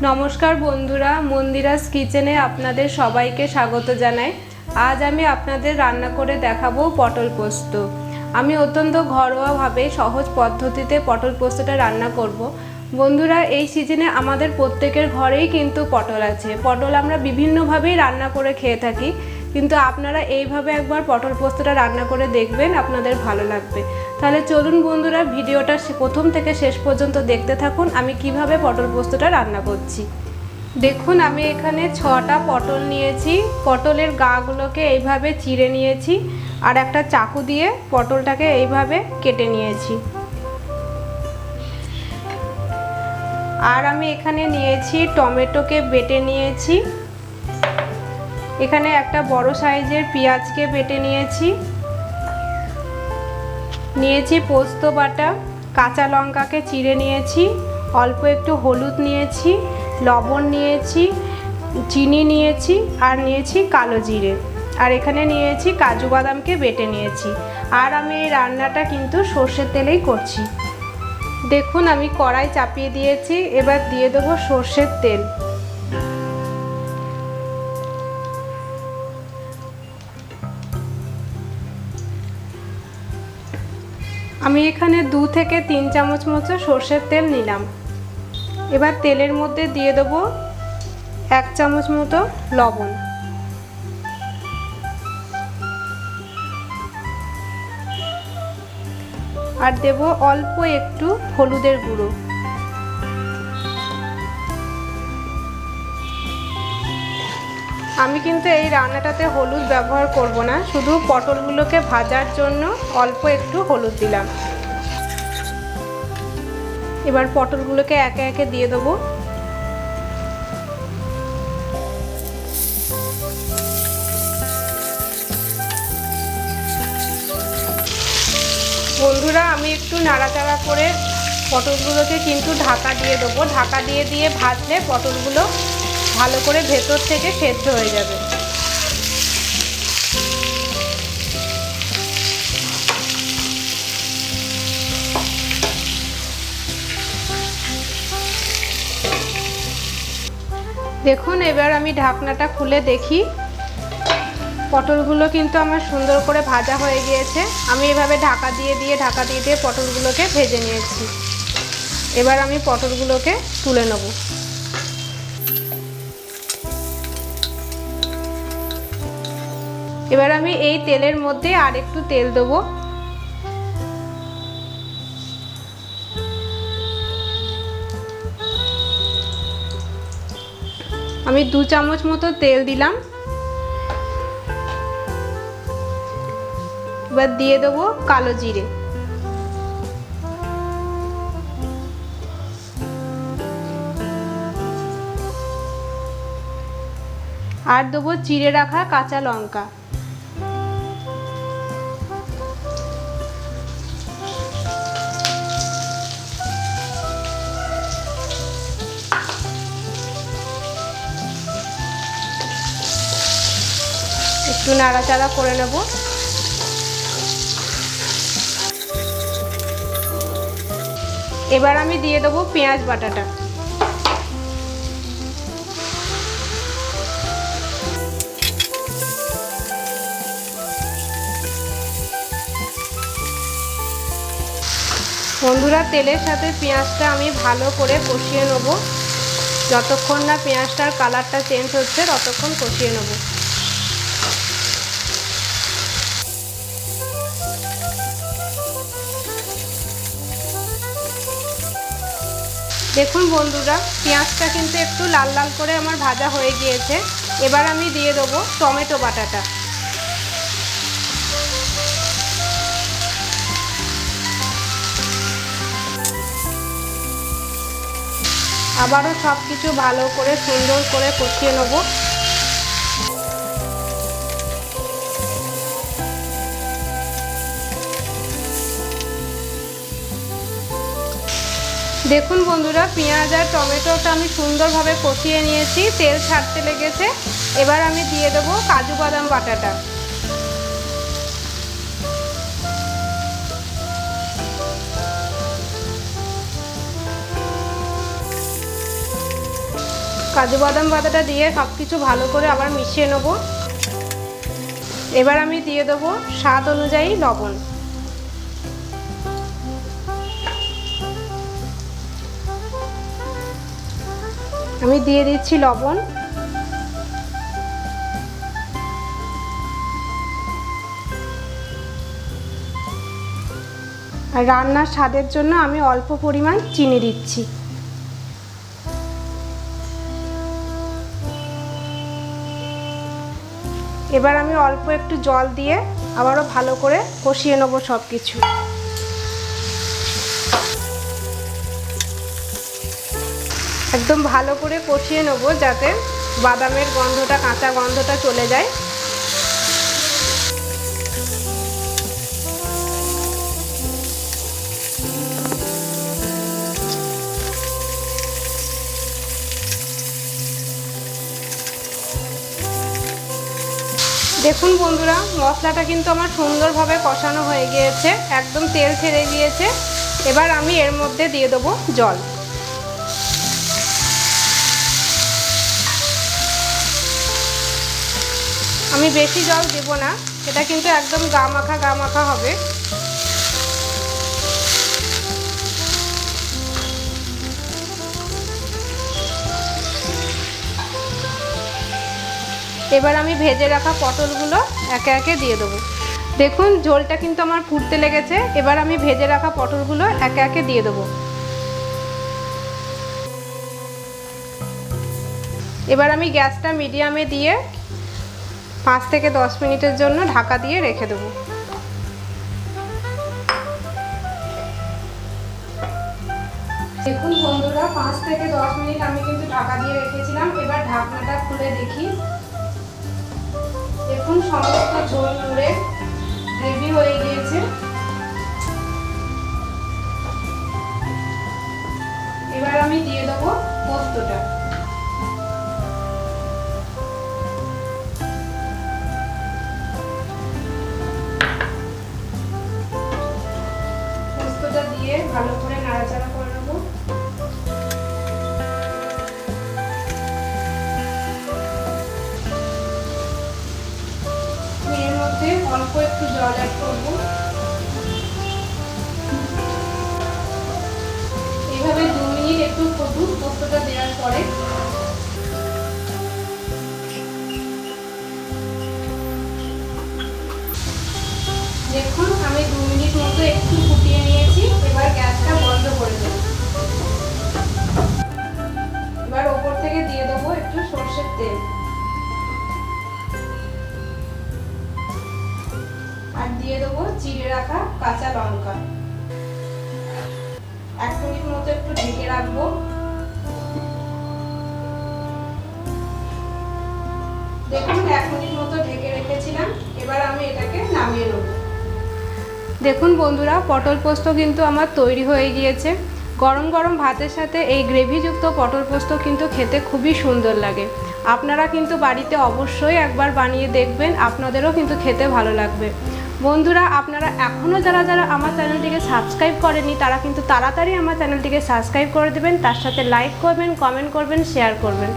নমস্কার বন্ধুরা, মন্দিরাস কিচেনে আপনাদের সবাইকে স্বাগত জানাই। আজ আমি আপনাদের রান্না করে দেখাবো পটল পোস্ত। আমি অত্যন্ত ঘরোয়াভাবে সহজ পদ্ধতিতে পটল পোস্তটা রান্না করব। বন্ধুরা, এই সিজনে আমাদের প্রত্যেকের ঘরেই কিন্তু পটল আছে। পটল আমরা বিভিন্নভাবেই রান্না করে খেয়ে থাকি, কিন্তু আপনারা এইভাবে একবার পটল পোস্তটা রান্না করে দেখবেন, আপনাদের ভালো লাগবে। তাহলে চলুন বন্ধুরা, ভিডিওটা প্রথম থেকে শেষ পর্যন্ত দেখতে থাকুন আমি কিভাবে পটল পোস্তটা রান্না করছি। দেখুন, আমি এখানে 6টা পটল নিয়েছি। পটলের গাগুলোকে এইভাবে চিড়ে নিয়েছি আর একটা চাকু দিয়ে পটলটাকে এইভাবে কেটে নিয়েছি। আর আমি এখানে নিয়েছি টমেটোকে বেটে নিয়েছি। এখানে একটা বড় সাইজের পেঁয়াজকে বেটে নিয়েছি। পোস্ত বাটা, কাঁচা লঙ্কাকে চিড়ে নিয়েছি, অল্প একটু হলুদ নিয়েছি, লবণ নিয়েছি, চিনি নিয়েছি আর নিয়েছি কালো জিরে। আর এখানে নিয়েছি কাজু বাদামকে বেটে নিয়েছি। আর আমি এই রান্নাটা কিন্তু সর্ষের তেলেই করছি। দেখুন, আমি কড়াই চাপিয়ে দিয়েছি। এবার দিয়ে দেবো সর্ষের তেল। আমি এখানে 2 থেকে 3 চামচ মতো সর্ষের তেল নিলাম। এবার তেলের মধ্যে দিয়ে দেবো 1 চামচ মতো লবণ, আর দেব অল্প একটু হলুদের গুঁড়ো। আমি কিন্তু এই রান্নাটাতে হলুদ ব্যবহার করব না, শুধু পটলগুলোকে ভাজার জন্য অল্প একটু হলুদ দিলাম। এবার পটলগুলোকে একে একে দিয়ে দেবো। বন্ধুরা, আমি একটু নাড়াচাড়া করে পটলগুলোকে কিন্তু ঢাকা দিয়ে দেবো। ঢাকা দিয়ে দিয়ে ভাজলে পটলগুলো ভালো করে ভেতর থেকে সেদ্ধ হয়ে যাবে। দেখুন, এবার আমি ঢাকনাটা খুলে দেখি। পটলগুলো কিন্তু আমার সুন্দর করে ভাজা হয়ে গিয়েছে। আমি এভাবে ঢাকা দিয়ে দিয়ে পটলগুলোকে ভেজে নিয়েছি। এবার আমি পটলগুলোকে তুলে নেব। এবার আমি এই তেলের মধ্যে আর একটু তেল দেবো। আমি 2 চামচ মতো তেল দিলাম। এবার দিয়ে দেবো কালো জিরে, আর দেবো চিড়ে রাখা কাঁচা লঙ্কা। একটু নাড়াচাড়া করে নেব। এবার আমি দিয়ে দেবো পেঁয়াজ বাটাটা। বন্ধুরা, তেলের সাথে পেঁয়াজটা আমি ভালো করে কষিয়ে নেব। যতক্ষণ না পেঁয়াজটার কালারটা চেঞ্জ হচ্ছে ততক্ষণ কষিয়ে নেব। দেখুন বন্ধুরা, পেঁয়াজটা কিন্তু একটু লাল লাল করে আমার ভাজা হয়ে গিয়েছে। এবার আমি দিয়ে দেবো টমেটো বাটাটা। আবারও সব কিছু ভালো করে সুন্দর করে কষিয়ে নেব। দেখুন বন্ধুরা, পেঁয়াজ আর টমেটোটা আমি সুন্দরভাবে কষিয়ে নিয়েছি, তেল ছাড়তে লেগেছে। এবার আমি দিয়ে দেবো কাজু বাদাম বাটাটা। কাজু বাদাম বাটাটা দিয়ে সব কিছু ভালো করে আবার মিশিয়ে নেব। এবার আমি দিয়ে দেবো স্বাদ অনুযায়ী লবণ। আমি দিয়ে দিচ্ছি লবণ। আর রান্নার স্বাদের জন্য আমি অল্প পরিমাণ চিনি দিচ্ছি। এবার আমি অল্প একটু জল দিয়ে আবারও ভালো করে কষিয়ে নেব সব কিছু। একদম ভালো করে কষিয়ে নেব যাতে বাদামের গন্ধটা, কাঁচা গন্ধটা চলে যায়। দেখুন বন্ধুরা, মশলাটা কিন্তু আমার সুন্দরভাবে কষানো হয়ে গিয়েছে, একদম তেল ছেড়ে গিয়েছে। এবার আমি এর মধ্যে দিয়ে দেবো জল। আমি বেশি জল দেব না, এটা কিন্তু একদম গা মাখা হবে। এবার আমি ভেজে রাখা পটলগুলো একে একে দিয়ে দেবো। দেখুন ঝোলটা কিন্তু আমার ফুটতে লেগেছে। এবার আমি ভেজে রাখা পটলগুলো একে একে দিয়ে দেবো। এবার আমি গ্যাসটা মিডিয়ামে দিয়ে 5 থেকে 10 মিনিটের জন্য ঢাকা দিয়ে রেখে দেবো। দেখুন বন্ধুরা, 5 থেকে 10 মিনিট আমি কিন্তু ঢাকা দিয়ে রেখেছিলাম। এবার ঢাকনাটা খুলে দেখি। দেখুন সমস্ত ঝোল নুড়ে গ্রেভি হয়ে গিয়েছে। এবার আমি দিয়ে দেবো পোস্তটা। পোস্তটা দিয়ে ভালো করে নাড়াচাড়া করে নেবো। এর মধ্যে অল্প একটু জল অ্যাড করবো। এইভাবে 2 মিনিট একটু ফুটুক পোস্তটা দেওয়ার পরে। দেখুন আমি 2 মিনিট মতো একটু ফুটিয়ে নিয়েছি। এবার গ্যাসটা বন্ধ করে দেব। এবার ওপর থেকে দিয়ে দেবো একটু সরষের তেল। আর দিয়ে দেবো চিড়ে রাখা কাঁচা লঙ্কা। 1 মিনিট মতো একটু ঢেকে রাখবো। দেখুন 1 মিনিট মতো ঢেকে রেখেছিলাম। এবার আমি এটাকে নামিয়ে নেব। দেখুন বন্ধুরা, পটল পোস্ত কিন্তু আমার তৈরি হয়ে গিয়েছে। গরম গরম ভাতের সাথে এই গ্রেভিযুক্ত পটল পোস্ত কিন্তু খেতে খুবই সুন্দর লাগে। আপনারা কিন্তু বাড়িতে অবশ্যই একবার বানিয়ে দেখবেন, আপনাদেরও কিন্তু খেতে ভালো লাগবে। বন্ধুরা, আপনারা এখনও যারা আমার চ্যানেলটিকে সাবস্ক্রাইব করেনি তারা কিন্তু তাড়াতাড়ি আমার চ্যানেলটিকে সাবস্ক্রাইব করে দেবেন। তার সাথে লাইক করবেন, কমেন্ট করবেন, শেয়ার করবেন।